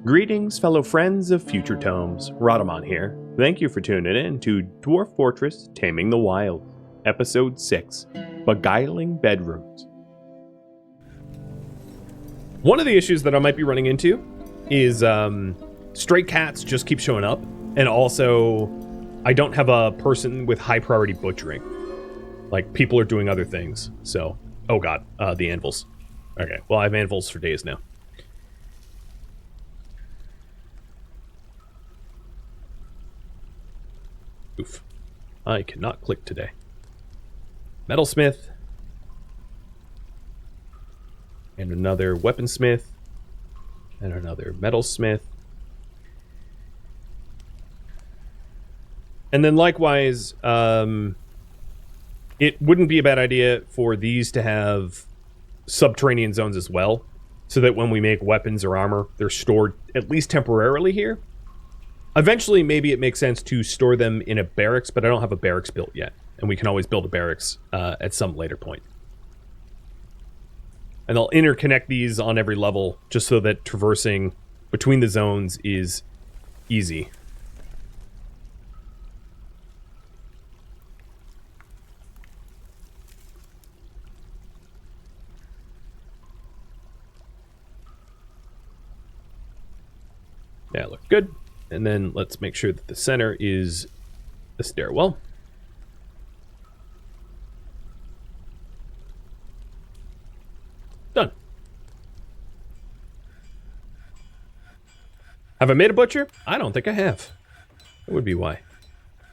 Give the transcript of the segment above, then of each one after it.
Greetings, fellow friends of Future Tomes. Rodamon here. Thank you for tuning in to Dwarf Fortress Taming the Wilds, Episode 6, Beguiling Bedrooms. One of the issues that I might be running into is stray cats just keep showing up, and also I don't have a person with high priority butchering. Like, people are doing other things, so... Oh god, the anvils. Okay, well I have anvils for days now. Oof. I cannot click today. Metalsmith. And another weaponsmith. And another metalsmith. And then likewise, it wouldn't be a bad idea for these to have subterranean zones as well, so that when we make weapons or armor, they're stored at least temporarily here. Eventually, maybe it makes sense to store them in a barracks, but I don't have a barracks built yet. And we can always build a barracks at some later point. And I'll interconnect these on every level, just so that traversing between the zones is easy. Yeah, look good. And then let's make sure that the center is the stairwell. Done. Have I made a butcher? I don't think I have. That would be why.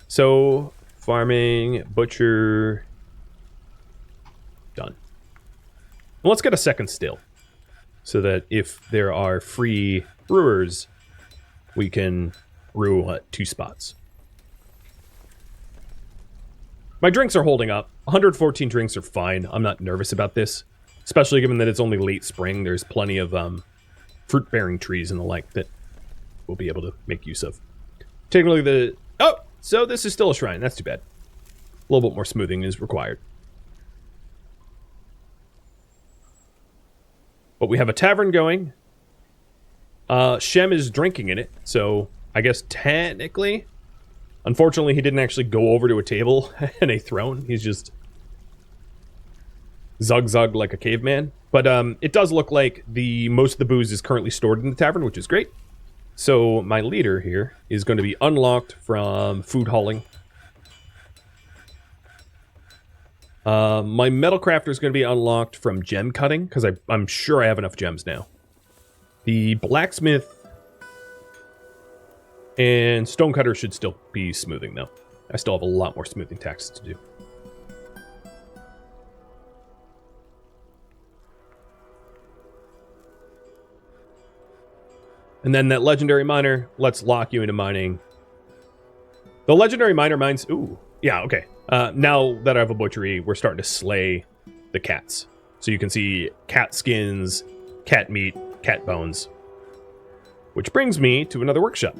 So, farming, butcher, done. And let's get a second still, so that if there are free brewers, we can brew at 2 spots. My drinks are holding up. 114 drinks are fine. I'm not nervous about this, especially given that it's only late spring. There's plenty of fruit-bearing trees and the like that we'll be able to make use of. Taking a look at the... Oh! So this is still a shrine. That's too bad. A little bit more smoothing is required. But we have a tavern going. Shem is drinking in it, so I guess technically, unfortunately, he didn't actually go over to a table and a throne. He's just zug like a caveman. But it does look like most of the booze is currently stored in the tavern, which is great. So my leader here is going to be unlocked from food hauling. My metal crafter is going to be unlocked from gem cutting, because I'm sure I have enough gems now. The blacksmith and stonecutter should still be smoothing, though. I still have a lot more smoothing tasks to do. And then that legendary miner, let's lock you into mining. The legendary miner mines... Ooh, yeah, okay. Now that I have a butchery, we're starting to slay the cats. So you can see cat skins, cat meat, cat bones. Which brings me to another workshop.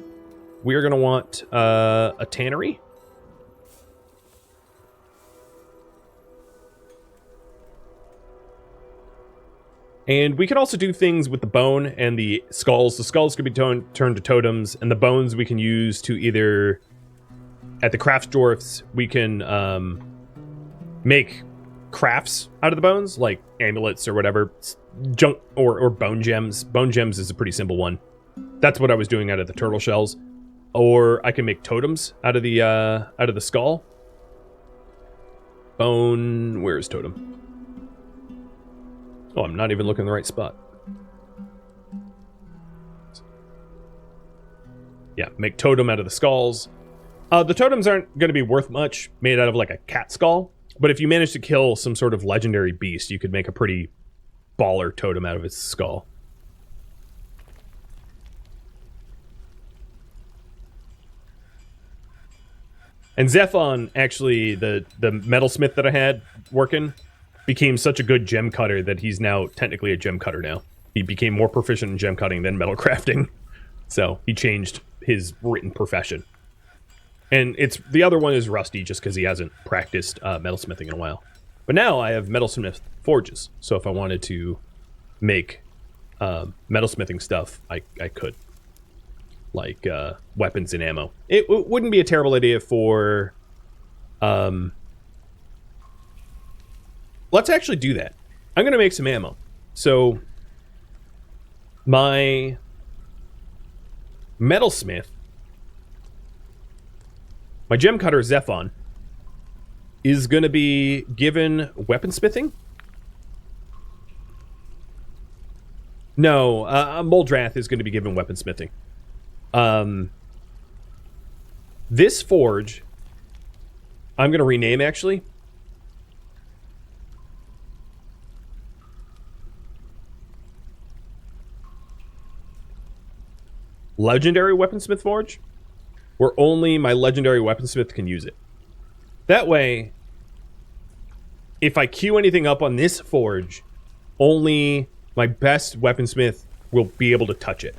We are going to want a tannery. And we can also do things with the bone and the skulls. The skulls can be turned to totems, and the bones we can use to either... At the crafts dwarfs, we can make crafts out of the bones, like amulets or whatever. Junk or bone gems. Bone gems is a pretty simple one. That's what I was doing out of the turtle shells. Or I can make totems out of the skull. Bone, where's totem? Oh, I'm not even looking in the right spot. Yeah, make totem out of the skulls. The totems aren't going to be worth much, made out of like a cat skull. But if you manage to kill some sort of legendary beast, you could make a pretty baller totem out of its skull. And Zephon, actually, the metalsmith that I had working, became such a good gem cutter that he's now technically a gem cutter now. He became more proficient in gem cutting than metal crafting. So he changed his written profession. And the other one is rusty just because he hasn't practiced metalsmithing in a while. But now I have metalsmith forges. So if I wanted to make metalsmithing stuff, I could. like weapons and ammo. It wouldn't be a terrible idea for... let's actually do that. I'm going to make some ammo. So, my metalsmith, my gem cutter Zephon, is going to be given weaponsmithing. No, Moldrath is going to be given weaponsmithing. This forge, I'm going to rename, actually. Legendary Weaponsmith Forge, where only my legendary weaponsmith can use it. That way, if I queue anything up on this forge, only my best weaponsmith will be able to touch it.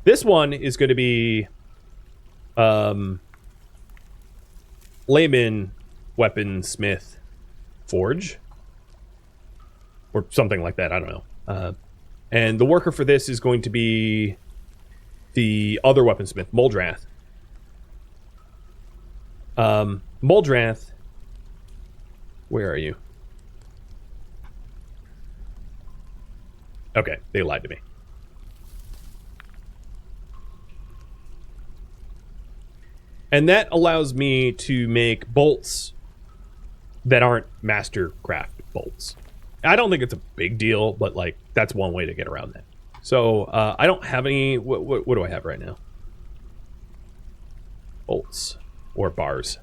This one is going to be layman weaponsmith forge, or something like that. I don't know. And the worker for this is going to be the other weaponsmith, Moldrath. Moldrath, where are you? Okay, they lied to me. And that allows me to make bolts that aren't mastercraft bolts. I don't think it's a big deal, but like that's one way to get around that. So I don't have any. What do I have right now? Bolts or bars.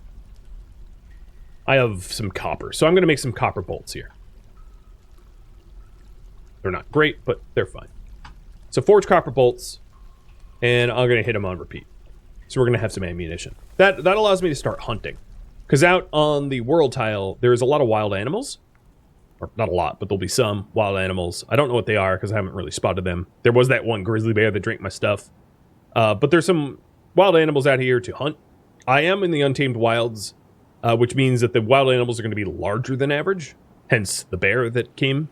I have some copper, so I'm going to make some copper bolts here. They're not great, but they're fine. So forge copper bolts, and I'm going to hit them on repeat. So we're going to have some ammunition. That allows me to start hunting. Because out on the world tile, there's a lot of wild animals. Or not a lot, but there'll be some wild animals. I don't know what they are because I haven't really spotted them. There was that one grizzly bear that drank my stuff. But there's some wild animals out here to hunt. I am in the Untamed Wilds, which means that the wild animals are going to be larger than average. Hence the bear that came.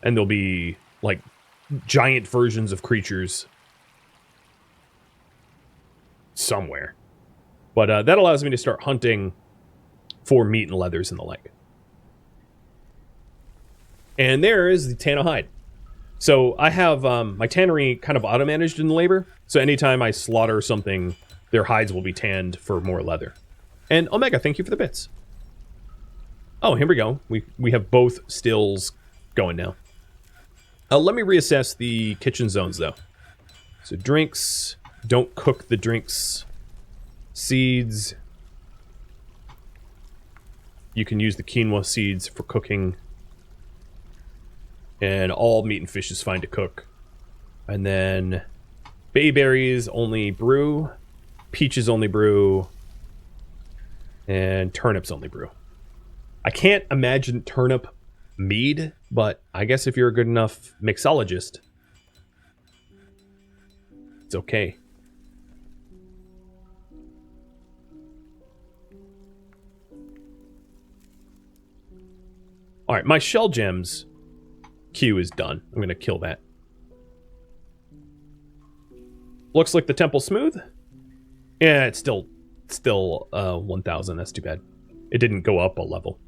And there'll be, like, giant versions of creatures somewhere. But that allows me to start hunting for meat and leathers and the like. And there is the Tanno hide. So I have my tannery kind of auto-managed in labor. So anytime I slaughter something, their hides will be tanned for more leather. And Omega, thank you for the bits. Oh, here we go. We have both stills going now. Let me reassess the kitchen zones, though. So drinks, don't cook the drinks. Seeds. You can use the quinoa seeds for cooking. And all meat and fish is fine to cook. And then bayberries only brew. Peaches only brew. And turnips only brew. I can't imagine turnip mead, but I guess if you're a good enough mixologist, it's okay. All right, my shell gems queue is done. I'm going to kill that. Looks like the temple's smooth. Yeah, it's still 1,000. That's too bad. It didn't go up a level.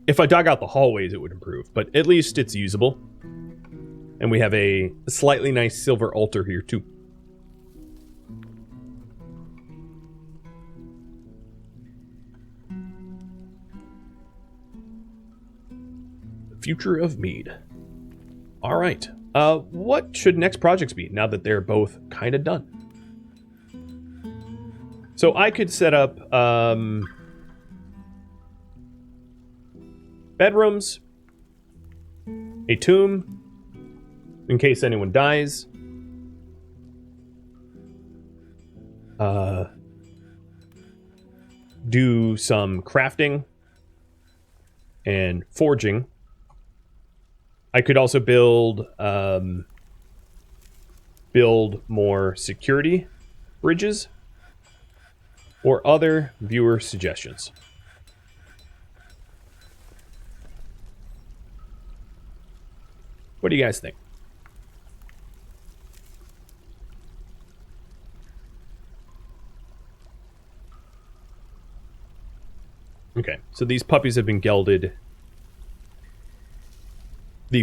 If I dug out the hallways, it would improve, but at least it's usable. And we have a slightly nice silver altar here, too. The future of mead. All right. What should next projects be now that they're both kind of done? So I could set up bedrooms, a tomb, in case anyone dies. Do some crafting and forging. I could also build more security bridges or other viewer suggestions. What do you guys think? Okay, so these puppies have been gelded. The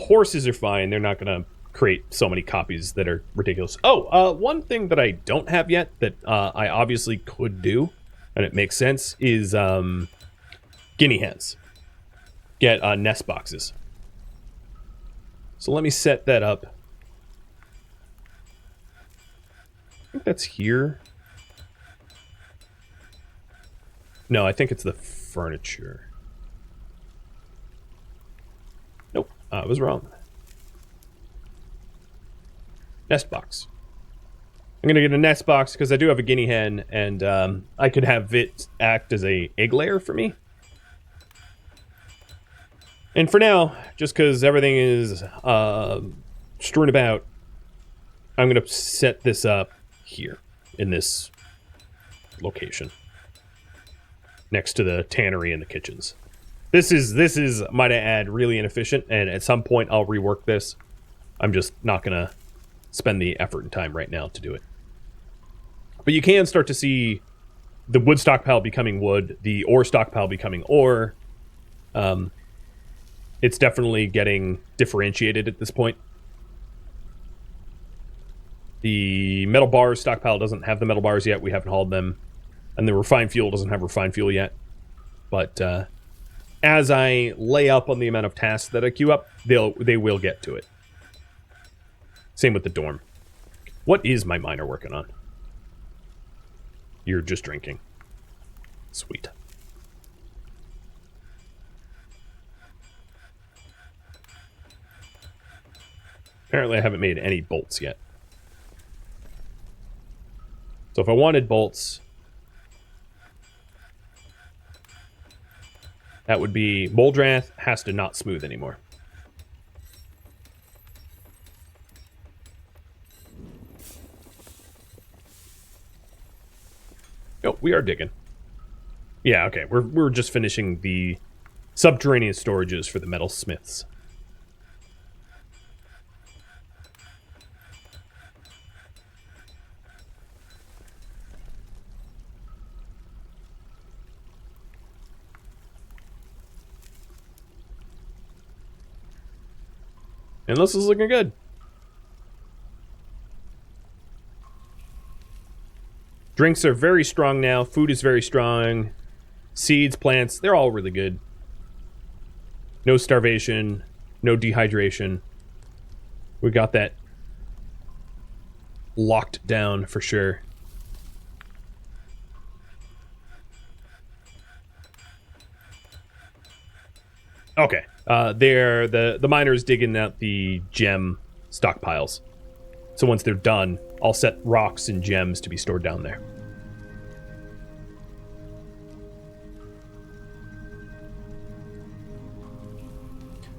horses are fine. They're not going to create so many copies that are ridiculous. Oh, one thing that I don't have yet that I obviously could do, and it makes sense, is guinea hens. Get nest boxes. So let me set that up. I think that's here. No, I think it's the furniture. Nope, I was wrong. Nest box. I'm gonna get a nest box because I do have a guinea hen, and I could have it act as a egg layer for me. And for now, just because everything is strewn about, I'm gonna set this up here in this location, next to the tannery and the kitchens. This is, might I add, really inefficient, and at some point I'll rework this. I'm just not gonna spend the effort and time right now to do it. But you can start to see the wood stockpile becoming wood, the ore stockpile becoming ore. It's definitely getting differentiated at this point. The metal bar stockpile doesn't have the metal bars yet. We haven't hauled them. And the refined fuel doesn't have refined fuel yet. But as I lay up on the amount of tasks that I queue up, they will get to it. Same with the dorm. What is my miner working on? You're just drinking. Sweet. Apparently I haven't made any bolts yet. So if I wanted bolts, that would be Moldrath has to not smooth anymore. Oh, we are digging. Yeah, okay. We're just finishing the subterranean storages for the metal smiths. And this is looking good. Drinks are very strong now. Food is very strong. Seeds, plants, they're all really good. No starvation. No dehydration. We got that locked down for sure. Okay. The miners digging out the gem stockpiles. So once they're done, I'll set rocks and gems to be stored down there.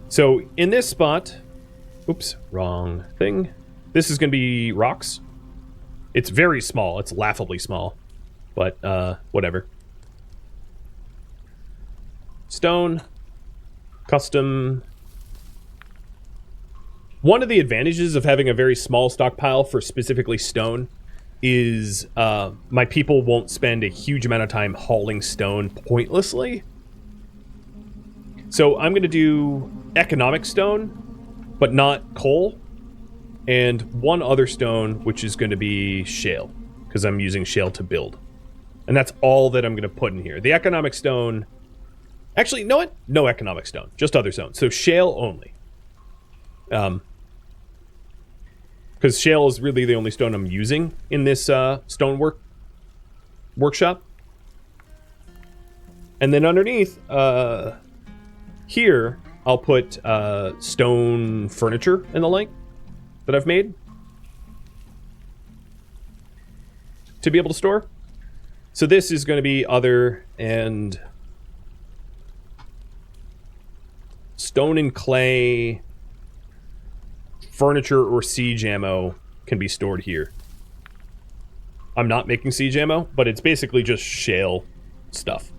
So in this spot, oops, wrong thing. This is going to be rocks. It's very small. It's laughably small, but whatever. Stone. Custom. One of the advantages of having a very small stockpile for specifically stone is my people won't spend a huge amount of time hauling stone pointlessly. So I'm going to do economic stone, but not coal, and one other stone, which is going to be shale, because I'm using shale to build. And that's all that I'm going to put in here. The economic stone... Actually, know what? No economic stone. Just other stone. So shale only. Because shale is really the only stone I'm using in this stonework workshop. And then underneath, here, I'll put stone furniture and the like that I've made to be able to store. So this is going to be other and... Stone and clay, furniture, or siege ammo can be stored here. I'm not making siege ammo, but it's basically just shale stuff.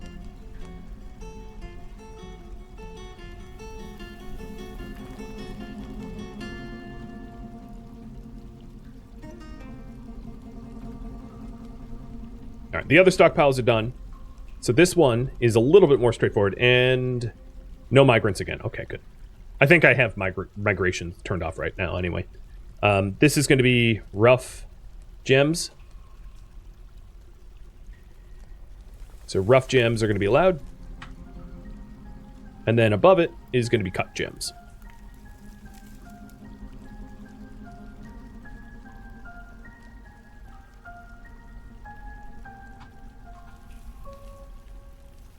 Alright, the other stockpiles are done. So this one is a little bit more straightforward, and no migrants again. Okay, good. I think I have migration turned off right now anyway. This is going to be rough gems. So rough gems are going to be allowed. And then above it is going to be cut gems.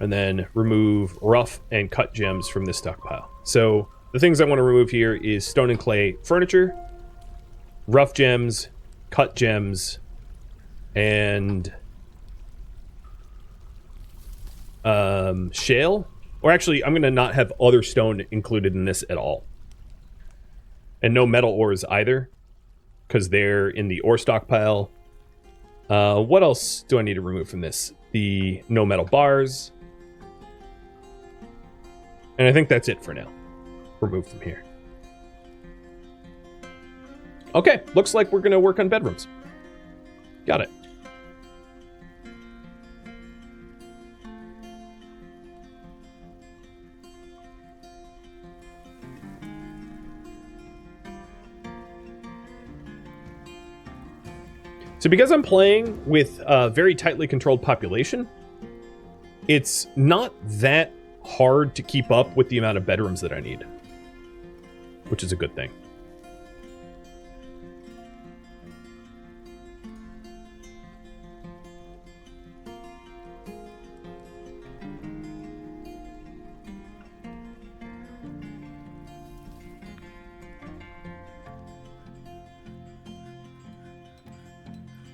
And then remove rough and cut gems from this stockpile. So the things I want to remove here is stone and clay furniture, rough gems, cut gems, and shale. Or actually, I'm going to not have other stone included in this at all. And no metal ores either, because they're in the ore stockpile. What else do I need to remove from this? The no metal bars. And I think that's it for now. Remove from here. Okay, looks like we're going to work on bedrooms. Got it. So because I'm playing with a very tightly controlled population, it's not that hard to keep up with the amount of bedrooms that I need, which is a good thing.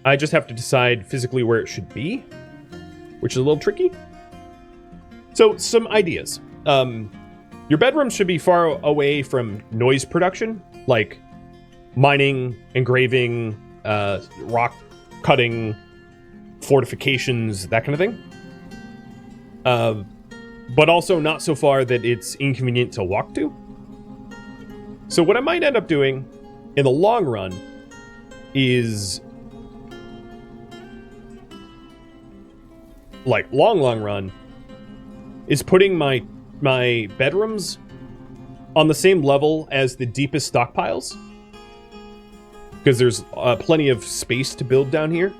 I just have to decide physically where it should be, which is a little tricky. So, some ideas. Your bedrooms should be far away from noise production, like mining, engraving, rock cutting, fortifications, that kind of thing. But also not so far that it's inconvenient to walk to. So what I might end up doing in the long run is, like long run, is putting my bedrooms on the same level as the deepest stockpiles, because there's plenty of space to build down here.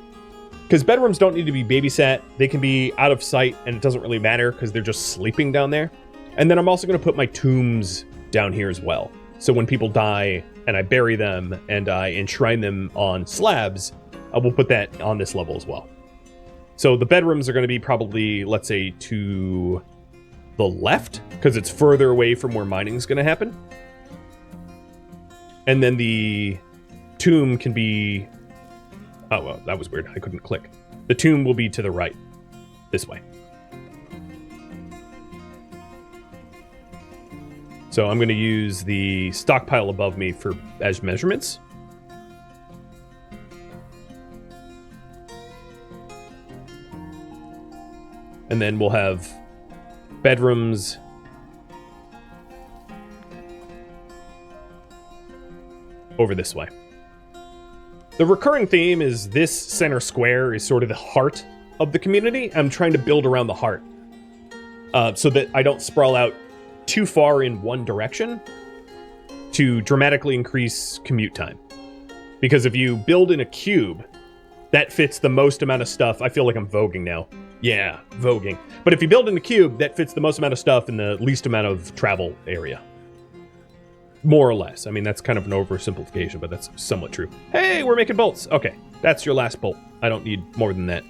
Because bedrooms don't need to be babysat. They can be out of sight, and it doesn't really matter because they're just sleeping down there. And then I'm also going to put my tombs down here as well. So when people die and I bury them and I enshrine them on slabs, I will put that on this level as well. So the bedrooms are going to be probably, let's say, to the left, because it's further away from where mining is going to happen. And then the tomb can be... Oh, well, that was weird. I couldn't click. The tomb will be to the right, this way. So I'm going to use the stockpile above me as measurements. And then we'll have bedrooms over this way. The recurring theme is this center square is sort of the heart of the community. I'm trying to build around the heart so that I don't sprawl out too far in one direction to dramatically increase commute time. Because if you build in a cube, that fits the most amount of stuff. I feel like I'm voguing now. Yeah, voguing. But if you build in a cube, that fits the most amount of stuff in the least amount of travel area. More or less. I mean, that's kind of an oversimplification, but that's somewhat true. Hey, we're making bolts. Okay, that's your last bolt. I don't need more than that.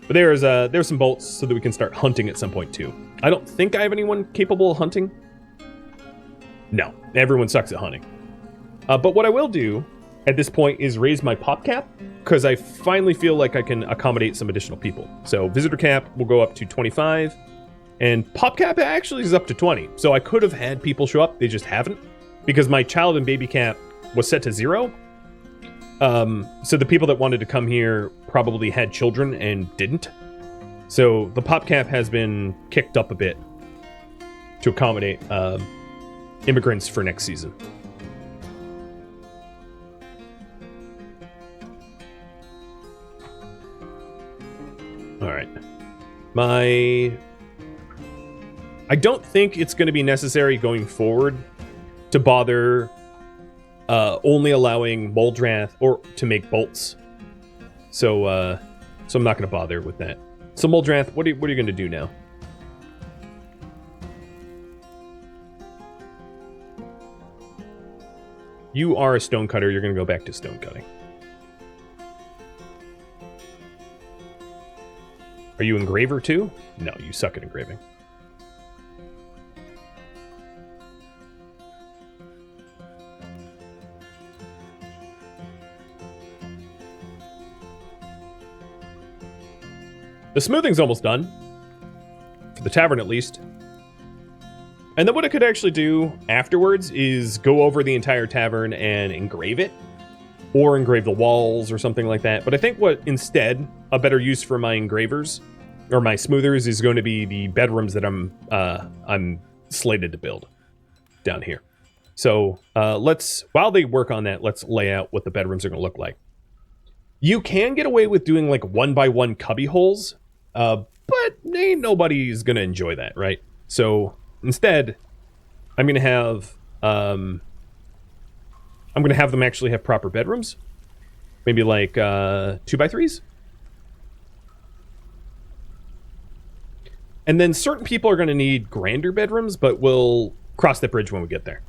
But there's some bolts so that we can start hunting at some point too. I don't think I have anyone capable of hunting. No, everyone sucks at hunting. But what I will do at this point is raise my pop cap, because I finally feel like I can accommodate some additional people. So visitor cap will go up to 25, and pop cap actually is up to 20. So I could have had people show up, they just haven't, because my child and baby cap was set to 0. So the people that wanted to come here probably had children and didn't. So the pop cap has been kicked up a bit to accommodate immigrants for next season. All right. I don't think it's going to be necessary going forward to bother only allowing Moldrath or to make bolts. So I'm not going to bother with that. So Moldrath, what are you going to do now? You are a stonecutter. You're going to go back to stonecutting. Are you engraver too? No, you suck at engraving. The smoothing's almost done. For the tavern, at least. And then what I could actually do afterwards is go over the entire tavern and engrave it. Or engrave the walls or something like that. But I think what, instead, a better use for my engravers, or my smoothers, is going to be the bedrooms that I'm slated to build down here. So while they work on that, let's lay out what the bedrooms are going to look like. You can get away with doing like 1x1 cubby holes, but ain't nobody's going to enjoy that, right? So instead, I'm going to have them actually have proper bedrooms. Maybe like 2x3s. And then certain people are going to need grander bedrooms, but we'll cross that bridge when we get there.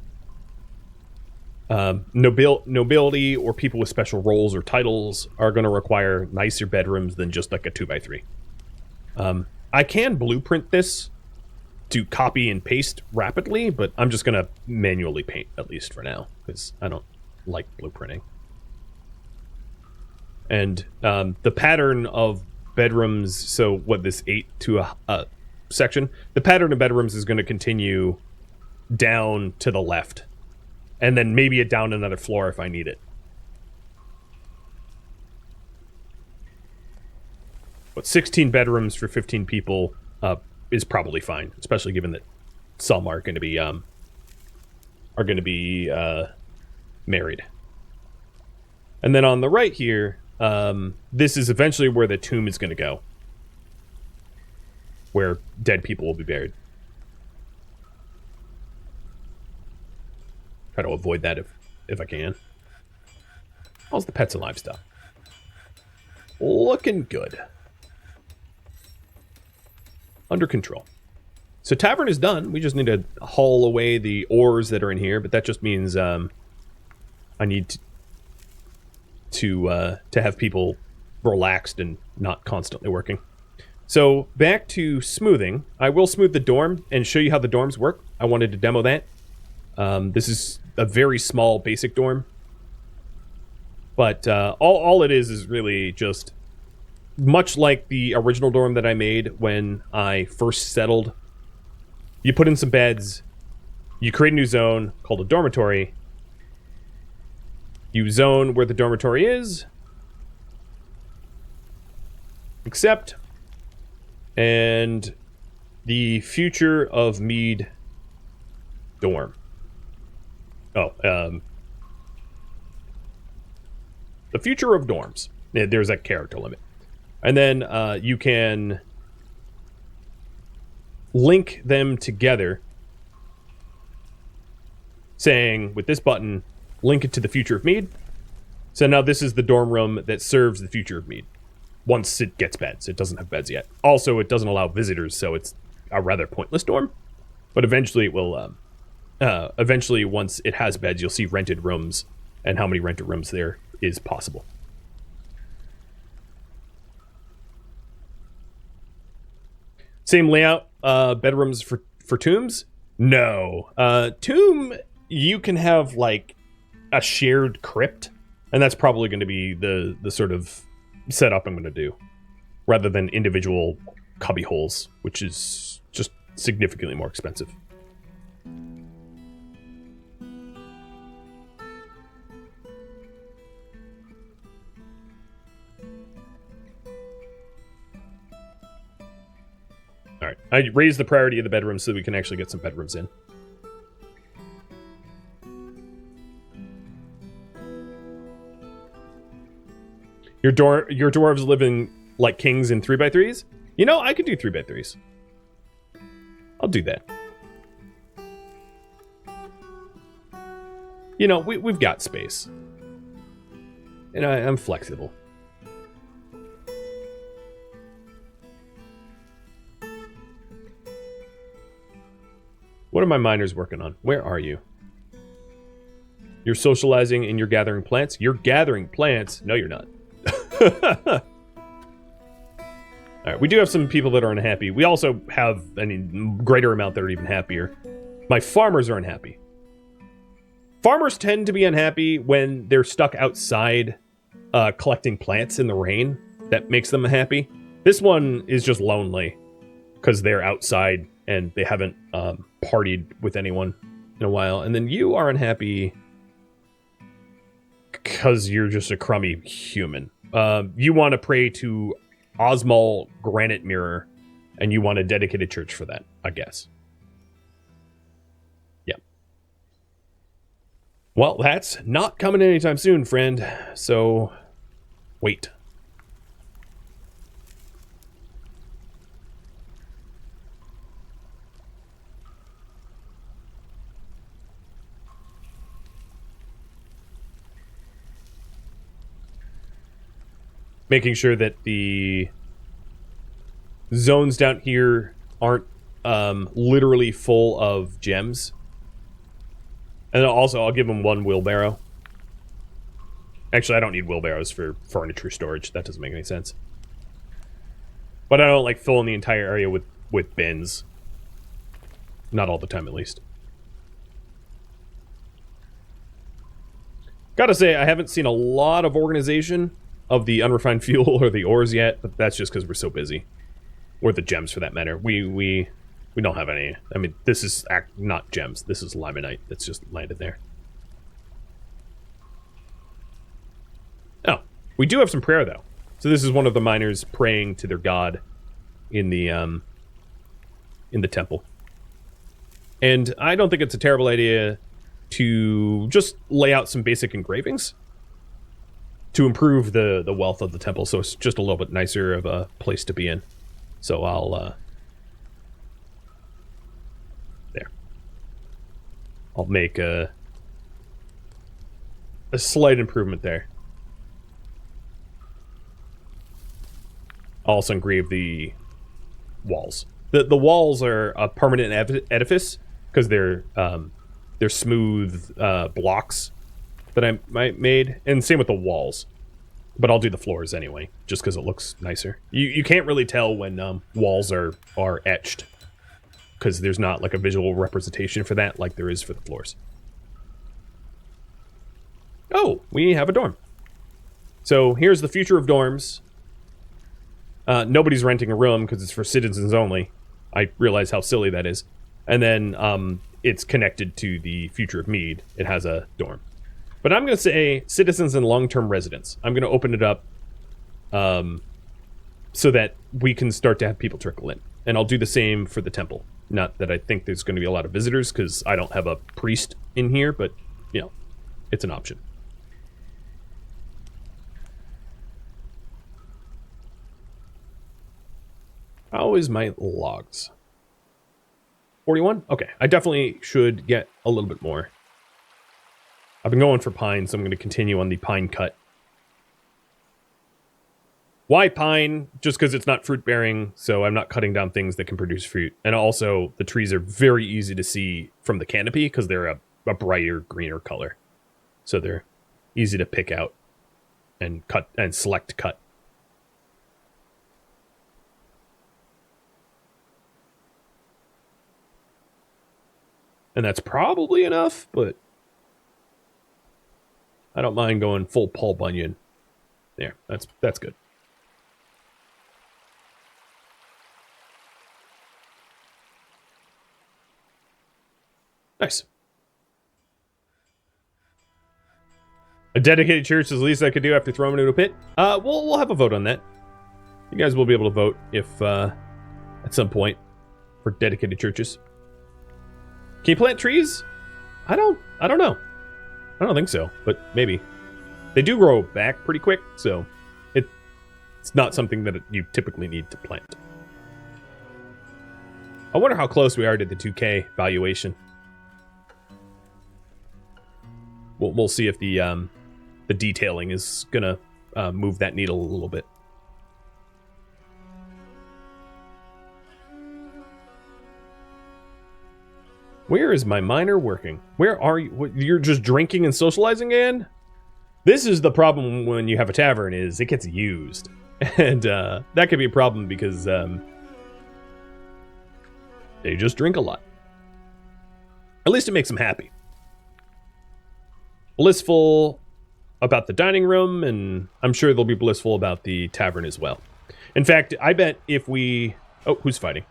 Nobility or people with special roles or titles are going to require nicer bedrooms than just like a 2x3. I can blueprint this to copy and paste rapidly, but I'm just going to manually paint, at least for now, because I don't like blueprinting. And the pattern of bedrooms, so what, this 8 to a section, the pattern of bedrooms is going to continue down to the left, and then maybe it down another floor if I need it. But 16 bedrooms for 15 people is probably fine, especially given that some are going to be married. And then on the right here, this is eventually where the tomb is going to go, where dead people will be buried. Try to avoid that if I can. How's the pets and livestock? Looking good. Under control. So tavern is done. We just need to haul away the ores that are in here, but that just means I need to have people relaxed and not constantly working. So back to smoothing. I will smooth the dorm and show you how the dorms work. I wanted to demo that. This is a very small basic dorm, but all it is really just much like the original dorm that I made when I first settled. You put in some beds, you create a new zone called a dormitory, you zone where the dormitory is, accept, and the future of Mead dorm. The future of dorms. There's a character limit. And then you can link them together, saying, with this button, link it to the future of Mead. So now this is the dorm room that serves the future of Mead. Once it gets beds. It doesn't have beds yet. Also, it doesn't allow visitors, so it's a rather pointless dorm. But eventually it will... eventually, once it has beds, you'll see rented rooms and how many rented rooms there is possible. Same layout, bedrooms for tombs? No. Tomb, you can have like a shared crypt, and that's probably going to be the sort of setup I'm going to do, rather than individual cubby holes, which is just significantly more expensive. All right, I raised the priority of the bedrooms so we can actually get some bedrooms in. Your dwarves live in like kings in 3x3s? You know, I could do 3x3s. I'll do that. You know, we've got space. And I'm flexible. What are my miners working on? Where are you? You're socializing and you're gathering plants? You're gathering plants? No, you're not. Alright, we do have some people that are unhappy. We also have a greater amount that are even happier. My farmers are unhappy. Farmers tend to be unhappy when they're stuck outside collecting plants in the rain. That makes them happy. This one is just lonely because they're outside and they haven't partied with anyone in a while. And then you are unhappy because you're just a crummy human. You want to pray to Osmal Granite Mirror, and you want a dedicated church for that, I guess. Yeah. Well, that's not coming anytime soon, friend. So, wait. Making sure that the zones down here aren't literally full of gems. And also, I'll give them one wheelbarrow. Actually, I don't need wheelbarrows for furniture storage. That doesn't make any sense. But I don't like filling the entire area with bins. Not all the time, at least. Gotta say, I haven't seen a lot of organization of the unrefined fuel or the ores yet, but that's just because we're so busy. Or the gems, for that matter. We don't have any. I mean, this is not gems. This is limonite that's just landed there. Oh, we do have some prayer, though. So this is one of the miners praying to their god in the temple. And I don't think it's a terrible idea to just lay out some basic engravings to improve the wealth of the temple, so it's just a little bit nicer of a place to be in. So I'll make a slight improvement there. I'll also engrave the walls. The walls are a permanent edifice because they're smooth blocks that I made, and same with the walls. But I'll do the floors anyway, just because it looks nicer. You can't really tell when walls are etched, because there's not like a visual representation for that like there is for the floors. Oh, we have a dorm. So here's the future of dorms. Nobody's renting a room because it's for citizens only. I realize how silly that is. And then it's connected to the future of Mead. It has a dorm. But I'm going to say citizens and long-term residents. I'm going to open it up so that we can start to have people trickle in. And I'll do the same for the temple. Not that I think there's going to be a lot of visitors, because I don't have a priest in here, but, you know, it's an option. How is my logs? 41? Okay, I definitely should get a little bit more. I've been going for pine, so I'm going to continue on the pine cut. Why pine? Just because it's not fruit-bearing, so I'm not cutting down things that can produce fruit. And also, the trees are very easy to see from the canopy, because they're a brighter, greener color. So they're easy to pick out and cut and select cut. And that's probably enough, but I don't mind going full Paul Bunyan. There, that's good. Nice. A dedicated church is the least I could do after throwing it into a pit. We'll have a vote on that. You guys will be able to vote if at some point for dedicated churches. Can you plant trees? I don't know. I don't think so, but maybe. They do grow back pretty quick, so it's not something that you typically need to plant. I wonder how close we are to the 2K valuation. We'll see if the detailing is gonna move that needle a little bit. Where is my miner working? Where are you? What, you're just drinking and socializing again? This is the problem when you have a tavern, is it gets used. And that could be a problem because they just drink a lot. At least it makes them happy. Blissful about the dining room, and I'm sure they'll be blissful about the tavern as well. In fact, I bet if we... Oh, who's fighting?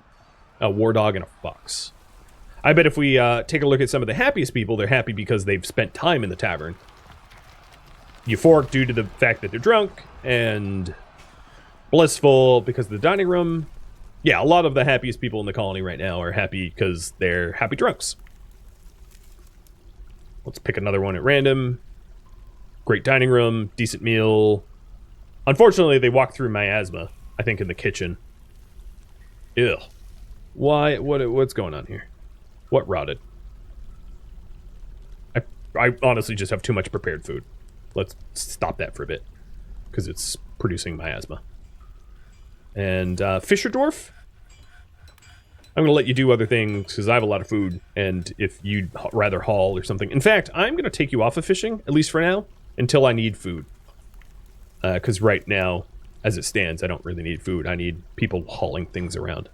A war dog and a fox. I bet if we take a look at some of the happiest people, they're happy because they've spent time in the tavern. Euphoric due to the fact that they're drunk, and blissful because of the dining room. Yeah, a lot of the happiest people in the colony right now are happy because they're happy drunks. Let's pick another one at random. Great dining room, decent meal. Unfortunately, they walk through miasma, I think, in the kitchen. Ew. Why? What's going on here? What rotted? I honestly just have too much prepared food. Let's stop that for a bit, because it's producing miasma. And Fisher Dwarf? I'm going to let you do other things, because I have a lot of food, and if you'd rather haul or something. In fact, I'm going to take you off of fishing, at least for now, until I need food. Because right now, as it stands, I don't really need food. I need people hauling things around.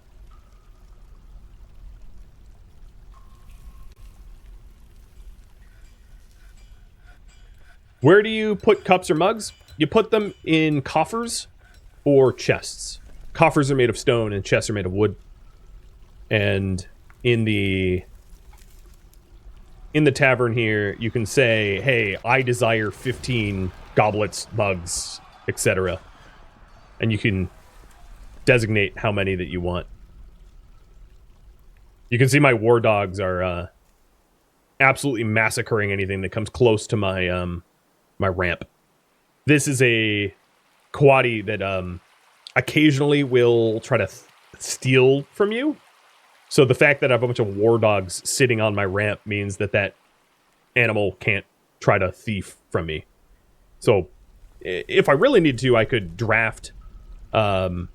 Where do you put cups or mugs? You put them in coffers or chests. Coffers are made of stone and chests are made of wood. And in the tavern here, you can say, hey, I desire 15 goblets, mugs, etc. And you can designate how many that you want. You can see my war dogs are absolutely massacring anything that comes close to my my ramp. This is a quaddy that occasionally will try to steal from you. So the fact that I have a bunch of war dogs sitting on my ramp means that that animal can't try to thief from me. So if I really need to, I could draft and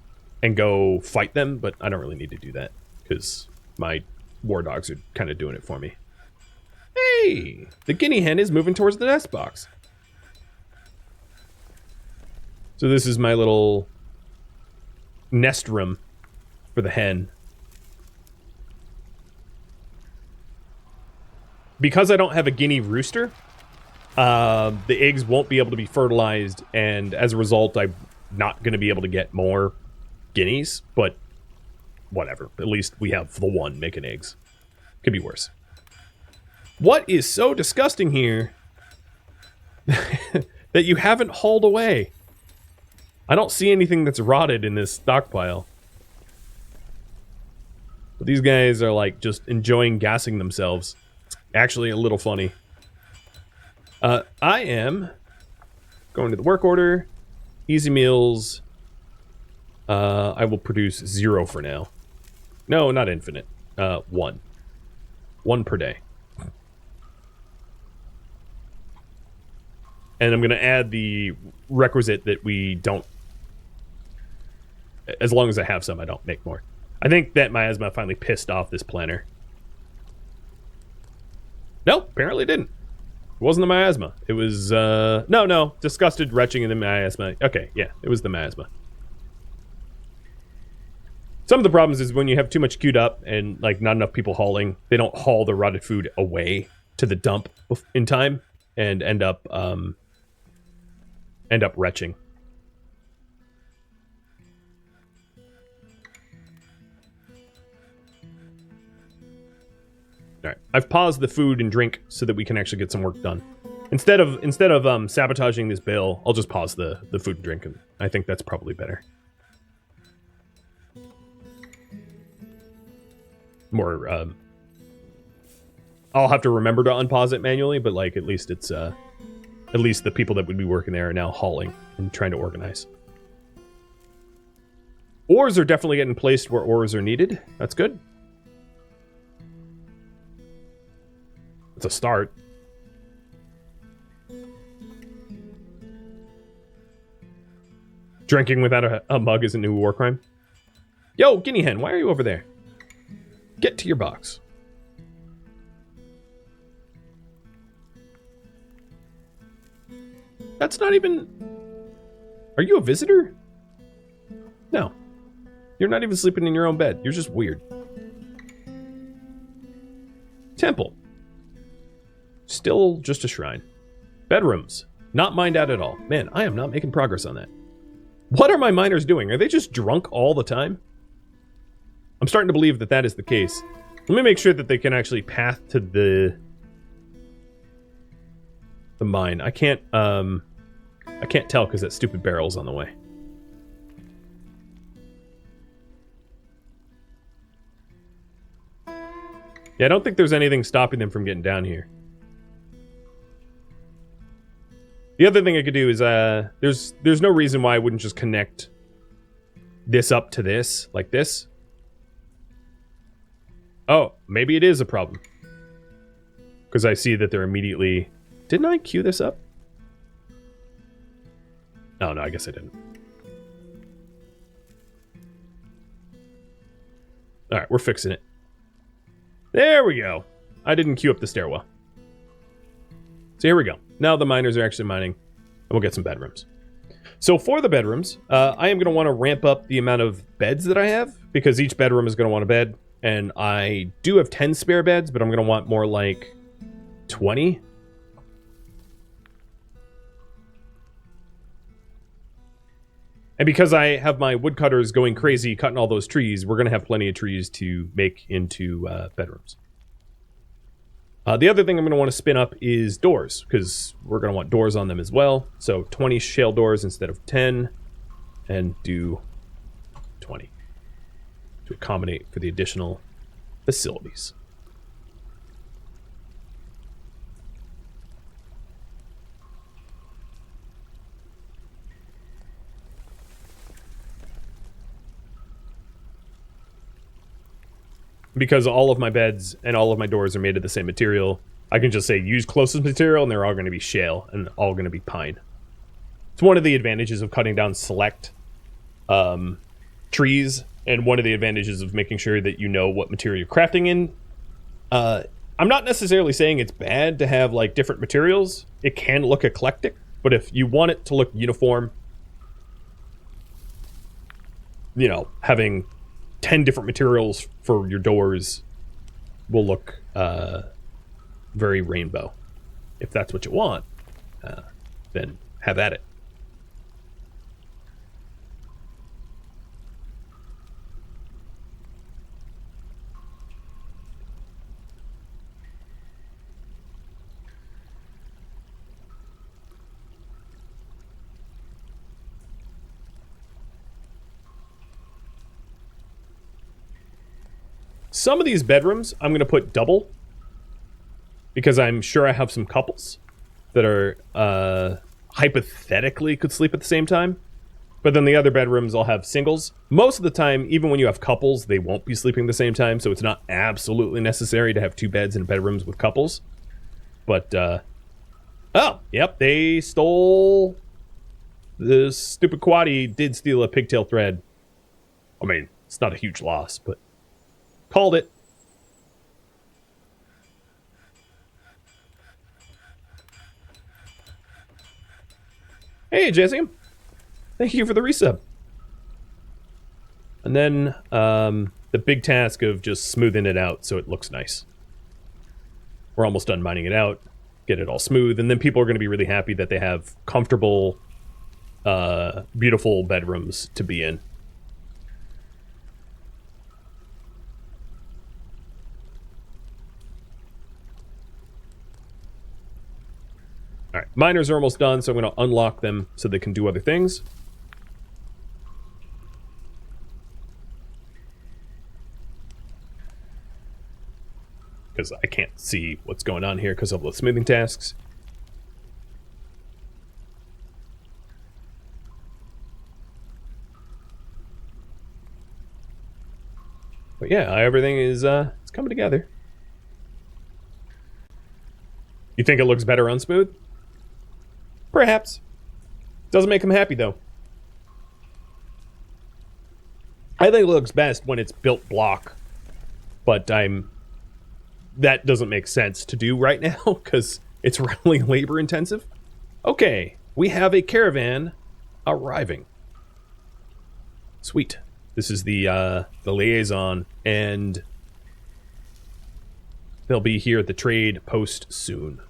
go fight them, but I don't really need to do that because my war dogs are kind of doing it for me. Hey, the guinea hen is moving towards the nest box. So this is my little nest room for the hen. Because I don't have a guinea rooster, the eggs won't be able to be fertilized, and as a result, I'm not going to be able to get more guineas, but whatever. At least we have the one making eggs. Could be worse. What is so disgusting here that you haven't hauled away? I don't see anything that's rotted in this stockpile. But these guys are like just enjoying gassing themselves. It's actually a little funny. I am going to the work order. Easy meals. I will produce 0 for now. No, not infinite. 1. 1 per day. And I'm going to add the requisite that we don't... As long as I have some, I don't make more. I think that miasma finally pissed off this planner. Nope, apparently didn't. It wasn't the miasma. It was, no, disgusted, retching, and the miasma. Okay, yeah, it was the miasma. Some of the problems is when you have too much queued up and, like, not enough people hauling, they don't haul the rotted food away to the dump in time and end up retching. All right, I've paused the food and drink so that we can actually get some work done. Instead of sabotaging this bale, I'll just pause the food and drink, and I think that's probably better. More, I'll have to remember to unpause it manually, but like at least it's at least the people that would be working there are now hauling and trying to organize. Ores are definitely getting placed where ores are needed. That's good. It's a start. Drinking without a mug is a new war crime. Yo, guinea hen, why are you over there? Get to your box. That's not even... Are you a visitor? No. You're not even sleeping in your own bed. You're just weird. Temple. Still just a shrine. Bedrooms. Not mined out at all. Man, I am not making progress on that. What are my miners doing? Are they just drunk all the time? I'm starting to believe that that is the case. Let me make sure that they can actually path to the mine. I can't tell because that stupid barrel's on the way. Yeah, I don't think there's anything stopping them from getting down here. The other thing I could do is, there's no reason why I wouldn't just connect this up to this, like this. Oh, maybe it is a problem. Because I see that they're immediately... Didn't I queue this up? Oh, no, I guess I didn't. Alright, we're fixing it. There we go. I didn't queue up the stairwell. So here we go. Now the miners are actually mining, and we'll get some bedrooms. So for the bedrooms, I am going to want to ramp up the amount of beds that I have, because each bedroom is going to want a bed, and I do have 10 spare beds, but I'm going to want more like 20. And because I have my woodcutters going crazy cutting all those trees, we're going to have plenty of trees to make into bedrooms. The other thing I'm going to want to spin up is doors, because we're going to want doors on them as well. So 20 shale doors instead of 10, and do 20 to accommodate for the additional facilities. Because all of my beds and all of my doors are made of the same material, I can just say use closest material and they're all going to be shale and all going to be pine. It's one of the advantages of cutting down select trees, and one of the advantages of making sure that you know what material you're crafting in. I'm not necessarily saying it's bad to have like different materials. It can look eclectic, but if you want it to look uniform, you know, having 10 different materials for your doors will look very rainbow. If that's what you want, then have at it. Some of these bedrooms, I'm going to put double, because I'm sure I have some couples that are hypothetically could sleep at the same time. But then the other bedrooms, I'll have singles. Most of the time, even when you have couples, they won't be sleeping at the same time, so it's not absolutely necessary to have 2 beds in bedrooms with couples. But, oh, yep, they stole... The stupid quaddie did steal a pigtail thread. I mean, it's not a huge loss, but... Called it. Hey, Jesse. Thank you for the resub. And then the big task of just smoothing it out so it looks nice. We're almost done mining it out. Get it all smooth. And then people are going to be really happy that they have comfortable, beautiful bedrooms to be in. Alright, miners are almost done, so I'm going to unlock them so they can do other things. Because I can't see what's going on here because of the smoothing tasks. But yeah, everything is it's coming together. You think it looks better unsmooth? Perhaps. Doesn't make him happy, though. I think it looks best when it's built block. But that doesn't make sense to do right now, because it's really labor intensive. Okay, we have a caravan arriving. Sweet. This is the liaison, and they'll be here at the trade post soon.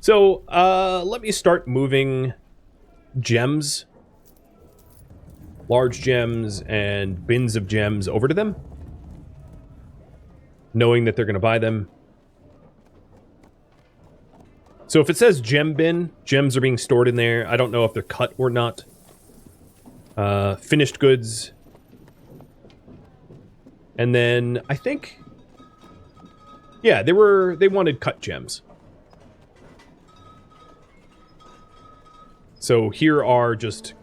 So, let me start moving gems, large gems, and bins of gems over to them, knowing that they're going to buy them. So if it says gem bin, gems are being stored in there. I don't know if they're cut or not. Finished goods. And then I think, yeah, they wanted cut gems. So here are just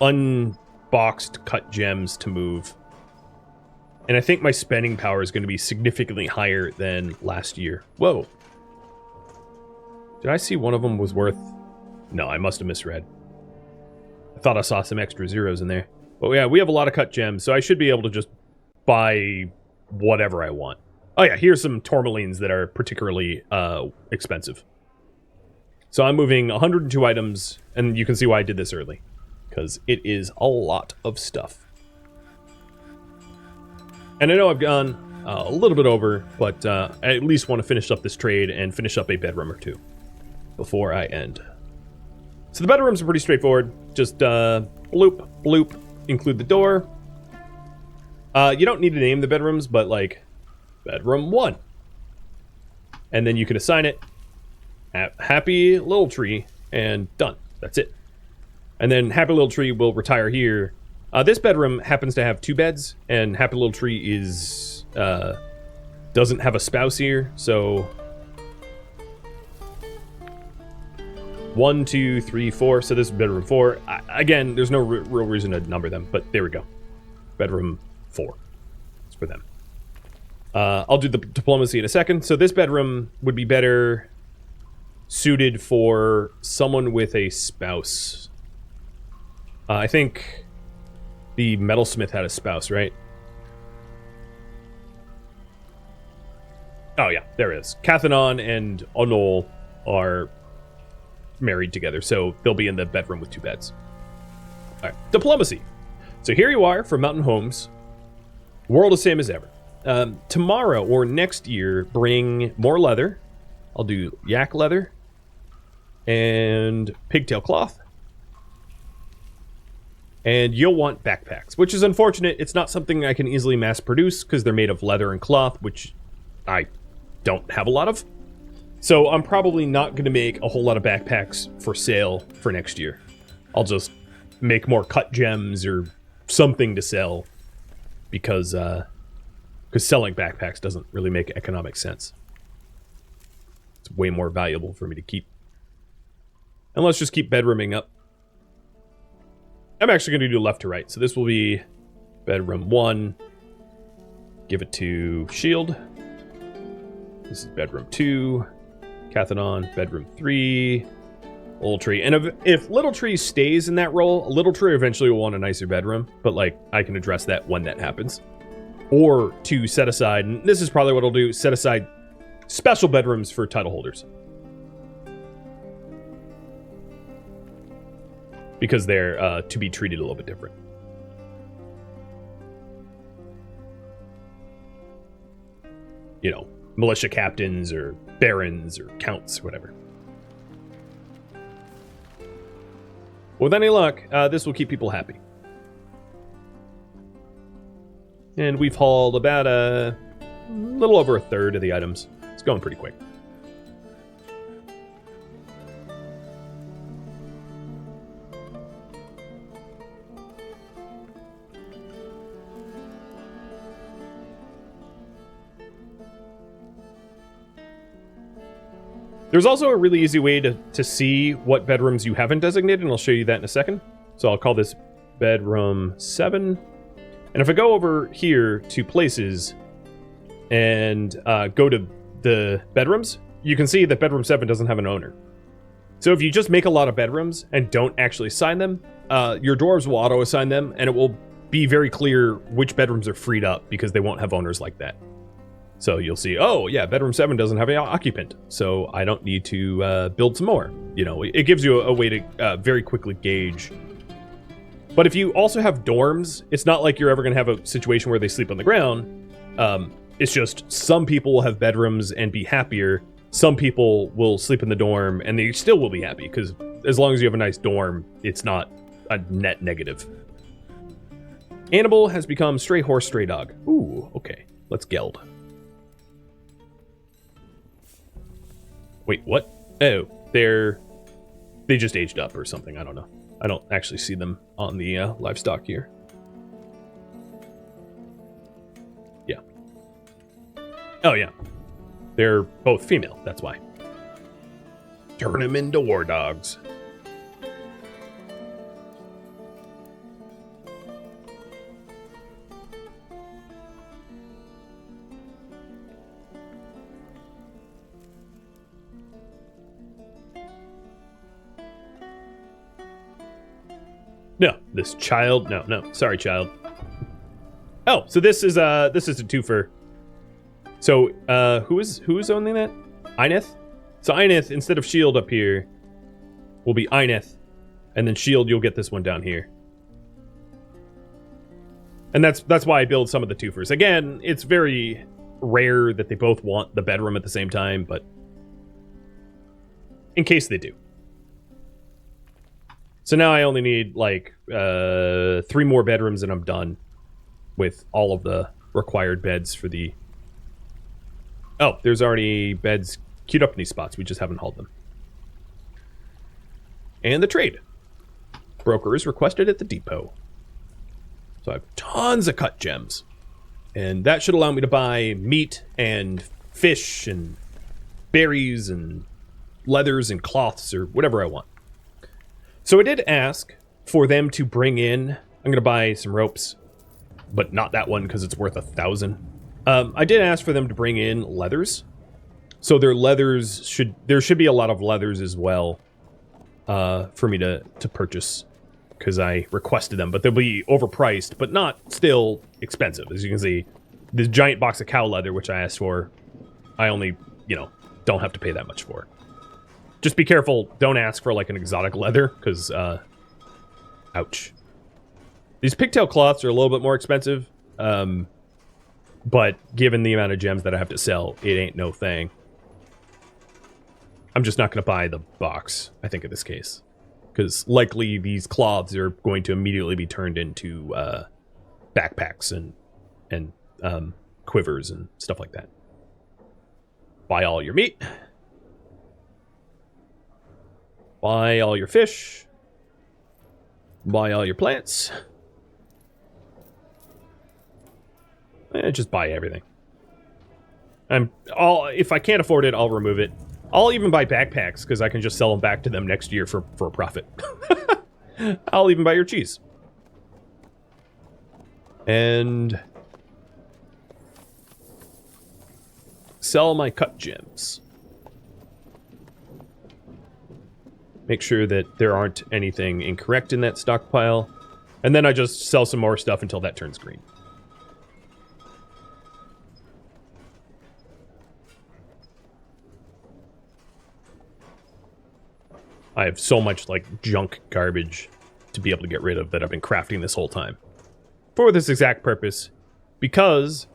unboxed cut gems to move. And I think my spending power is going to be significantly higher than last year. Whoa. Did I see one of them was worth... No, I must have misread. I thought I saw some extra zeros in there. But yeah, we have a lot of cut gems, so I should be able to just buy whatever I want. Oh yeah, here's some tourmalines that are particularly expensive. So I'm moving 102 items, and you can see why I did this early. Because it is a lot of stuff. And I know I've gone a little bit over, but I at least want to finish up this trade and finish up a bedroom or two before I end. So the bedrooms are pretty straightforward. Just bloop, bloop, include the door. You don't need to name the bedrooms, but like bedroom 1. And then you can assign it Happy Little Tree, and done. That's it. And then Happy Little Tree will retire here. This bedroom happens to have 2 beds, and Happy Little Tree is doesn't have a spouse here, so 1, 2, 3, 4. So this is bedroom 4. Again, there's no real reason to number them, but there we go. Bedroom 4. It's for them. I'll do the diplomacy in a second. So this bedroom would be better suited for someone with a spouse. I think the metalsmith had a spouse, right? Oh yeah, there it is. Cathanon and Onol are married together, so they'll be in the bedroom with 2 beds. All right, diplomacy. So here you are for Mountain Homes. World is same as ever. Tomorrow or next year, bring more leather. I'll do yak leather and pigtail cloth. And you'll want backpacks, which is unfortunate. It's not something I can easily mass produce because they're made of leather and cloth, which I don't have a lot of. So I'm probably not going to make a whole lot of backpacks for sale for next year. I'll just make more cut gems or something to sell because selling backpacks doesn't really make economic sense. It's way more valuable for me to keep. And let's just keep bedrooming up. I'm actually going to do left to right. So this will be bedroom 1. Give it to Shield. This is bedroom 2. Cathanon, bedroom 3. Little Tree. And if Little Tree stays in that role, Little Tree eventually will want a nicer bedroom. But, like, I can address that when that happens. Or to set aside, and this is probably what I'll do, set aside special bedrooms for title holders. Because they're to be treated a little bit different. You know, militia captains or barons or counts, whatever. With any luck, this will keep people happy. And we've hauled about a little over 1/3 of the items. It's going pretty quick. There's also a really easy way to see what bedrooms you haven't designated, and I'll show you that in a second. So I'll call this bedroom 7. And if I go over here to places and go to the bedrooms, you can see that bedroom 7 doesn't have an owner. So if you just make a lot of bedrooms and don't actually assign them, your dwarves will auto-assign them, and it will be very clear which bedrooms are freed up because they won't have owners like that. So you'll see, oh yeah, bedroom 7 doesn't have an occupant, so I don't need to build some more. You know, it gives you a way to very quickly gauge. But if you also have dorms, it's not like you're ever going to have a situation where they sleep on the ground. It's just some people will have bedrooms and be happier. Some people will sleep in the dorm and they still will be happy, because as long as you have a nice dorm, it's not a net negative. Animal has become stray horse, stray dog. Ooh, okay. Let's geld. Wait, what? Oh, they just aged up or something. I don't know. I don't actually see them on the livestock here. Yeah. Oh, yeah. They're both female, that's why. Turn them into war dogs. No, this child. No, sorry, child. Oh, so this is a twofer. So, who is owning that? Ineth? So Ineth, instead of shield up here, will be Ineth, and then shield, you'll get this one down here. And that's why I build some of the twofers. Again, it's very rare that they both want the bedroom at the same time, but in case they do. So now I only need, like, 3 more bedrooms and I'm done with all of the required beds for the... Oh, there's already beds queued up in these spots. We just haven't hauled them. And the trade. Broker is requested at the depot. So I have tons of cut gems. And that should allow me to buy meat and fish and berries and leathers and cloths or whatever I want. So I did ask for them to bring in... I'm going to buy some ropes, but not that one because it's worth 1,000. I did ask for them to bring in leathers. So their leathers should... There should be a lot of leathers as well for me to purchase because I requested them. But they'll be overpriced, but not still expensive. As you can see, this giant box of cow leather, which I asked for, I only, don't have to pay that much for. Just be careful, don't ask for like an exotic leather, because, ouch. These pigtail cloths are a little bit more expensive, but given the amount of gems that I have to sell, it ain't no thing. I'm just not going to buy the box, I think, in this case. Because likely these cloths are going to immediately be turned into backpacks and quivers and stuff like that. Buy all your meat. Buy all your fish. Buy all your plants. And just buy everything. If I can't afford it, I'll remove it. I'll even buy backpacks, because I can just sell them back to them next year for a profit. I'll even buy your cheese. And... sell my cut gems. Make sure that there aren't anything incorrect in that stockpile. And then I just sell some more stuff until that turns green. I have so much, like, junk garbage to be able to get rid of that I've been crafting this whole time. For this exact purpose. Because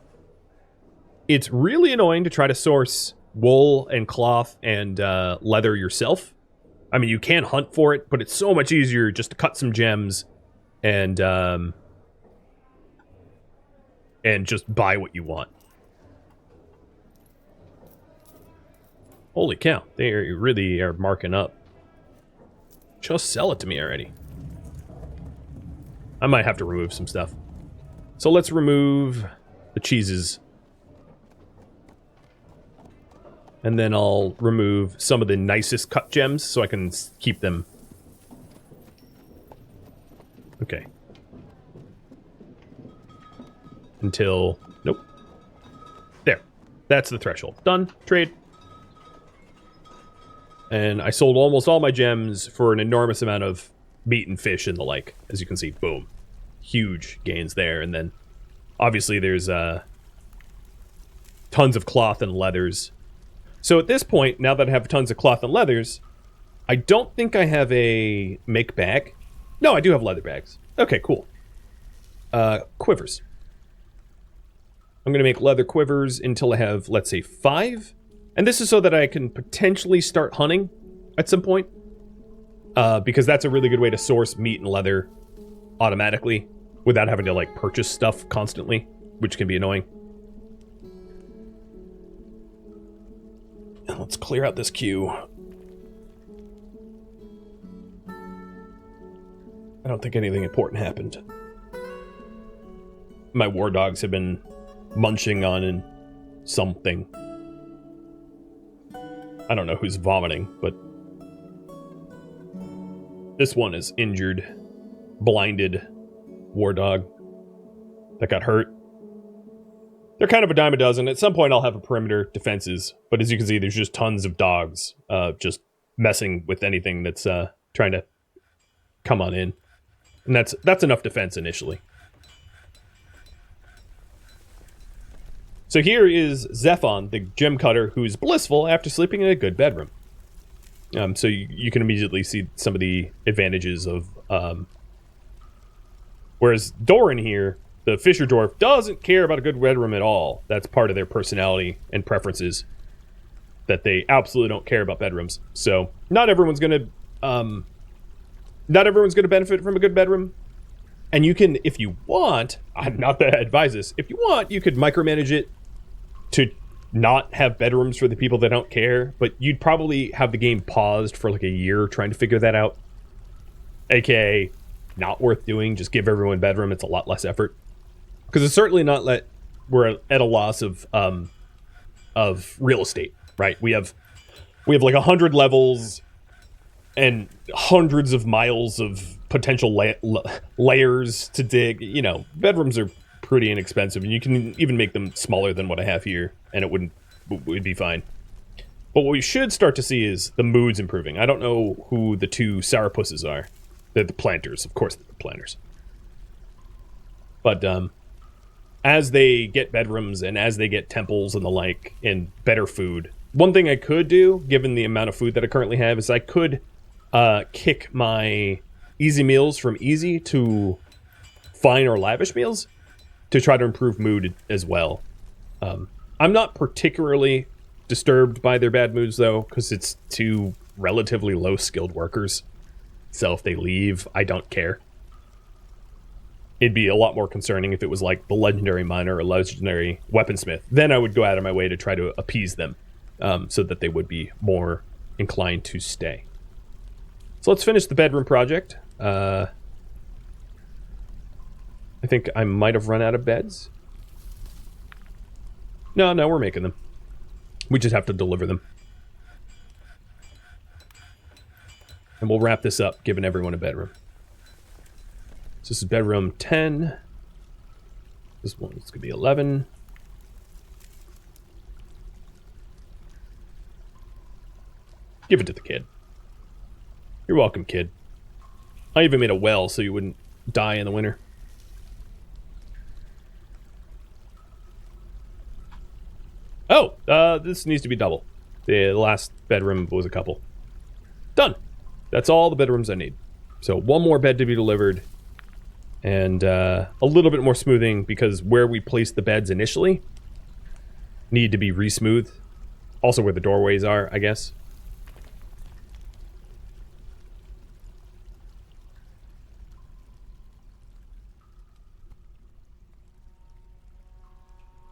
it's really annoying to try to source wool and cloth and leather yourself. I mean, you can hunt for it, but it's so much easier just to cut some gems and just buy what you want. Holy cow, they really are marking up. Just sell it to me already. I might have to remove some stuff. So let's remove the cheeses. And then I'll remove some of the nicest cut gems so I can keep them. Okay. Until... Nope. There. That's the threshold. Done. Trade. And I sold almost all my gems for an enormous amount of meat and fish and the like. As you can see, boom. Huge gains there. And then, obviously, there's tons of cloth and leathers. So at this point, now that I have tons of cloth and leathers, I don't think I have a make bag. No, I do have leather bags. Okay, cool. Quivers. I'm going to make leather quivers until I have, let's say, 5. And this is so that I can potentially start hunting at some point. Because that's a really good way to source meat and leather automatically without having to, like, purchase stuff constantly, which can be annoying. And let's clear out this queue. I don't think anything important happened. My war dogs have been munching on something. I don't know who's vomiting, but this one is injured, blinded war dog that got hurt. They're kind of a dime a dozen. At some point I'll have a perimeter defenses, but as you can see, there's just tons of dogs just messing with anything that's trying to come on in. And that's enough defense initially. So here is Zephon, the gem cutter, who's blissful after sleeping in a good bedroom. So you can immediately see some of the advantages of... whereas Doran here, the Fisher Dwarf, doesn't care about a good bedroom at all. That's part of their personality and preferences, that they absolutely don't care about bedrooms. So not everyone's going to benefit from a good bedroom. And you can, if you want, not that I advise this, if you want, you could micromanage it to not have bedrooms for the people that don't care, but you'd probably have the game paused for like a year trying to figure that out. AKA, not worth doing. Just give everyone a bedroom. It's a lot less effort. Because it's certainly not we're at a loss of real estate, right? We have like 100 levels and hundreds of miles of potential layers to dig. You know, bedrooms are pretty inexpensive, and you can even make them smaller than what I have here, and it would be fine. But what we should start to see is the moods improving. I don't know who the two sourpusses are. They're the planters, of course. They're the planters. But as they get bedrooms and as they get temples and the like, and better food, one thing I could do, given the amount of food that I currently have, is I could kick my easy meals from easy to fine or lavish meals to try to improve mood as well. I'm not particularly disturbed by their bad moods, though, because it's two relatively low-skilled workers. So if they leave, I don't care. It'd be a lot more concerning if it was like the legendary miner or legendary weaponsmith. Then I would go out of my way to try to appease them so that they would be more inclined to stay. So let's finish the bedroom project. I think I might have run out of beds. No, we're making them. We just have to deliver them. And we'll wrap this up, giving everyone a bedroom. So this is bedroom 10. This one's going to be 11. Give it to the kid. You're welcome, kid. I even made a well so you wouldn't die in the winter. Oh, this needs to be double. The last bedroom was a couple. Done. That's all the bedrooms I need. So one more bed to be delivered. And a little bit more smoothing, because where we placed the beds initially need to be re-smoothed. Also where the doorways are, I guess.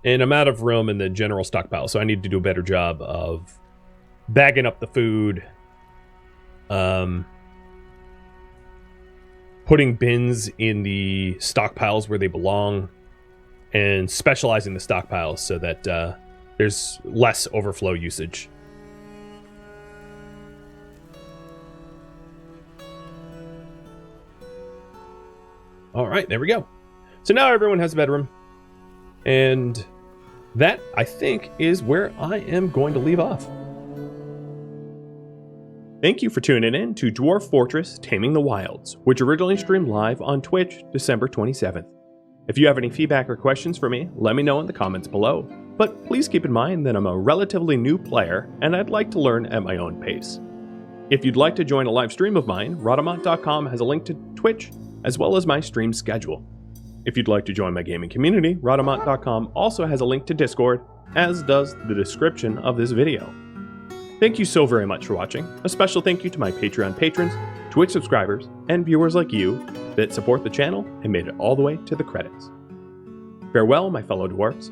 And I'm out of room in the general stockpile, so I need to do a better job of bagging up the food. Putting bins in the stockpiles where they belong, and specializing the stockpiles so that there's less overflow usage. All right, there we go. So now everyone has a bedroom. And that, I think, is where I am going to leave off. Thank you for tuning in to Dwarf Fortress Taming the Wilds, which originally streamed live on Twitch December 27th. If you have any feedback or questions for me, let me know in the comments below. But please keep in mind that I'm a relatively new player and I'd like to learn at my own pace. If you'd like to join a live stream of mine, Rhodamont.com has a link to Twitch as well as my stream schedule. If you'd like to join my gaming community, Rhodamont.com also has a link to Discord, as does the description of this video. Thank you so very much for watching. A special thank you to my Patreon patrons, Twitch subscribers, and viewers like you that support the channel and made it all the way to the credits. Farewell, my fellow dwarves.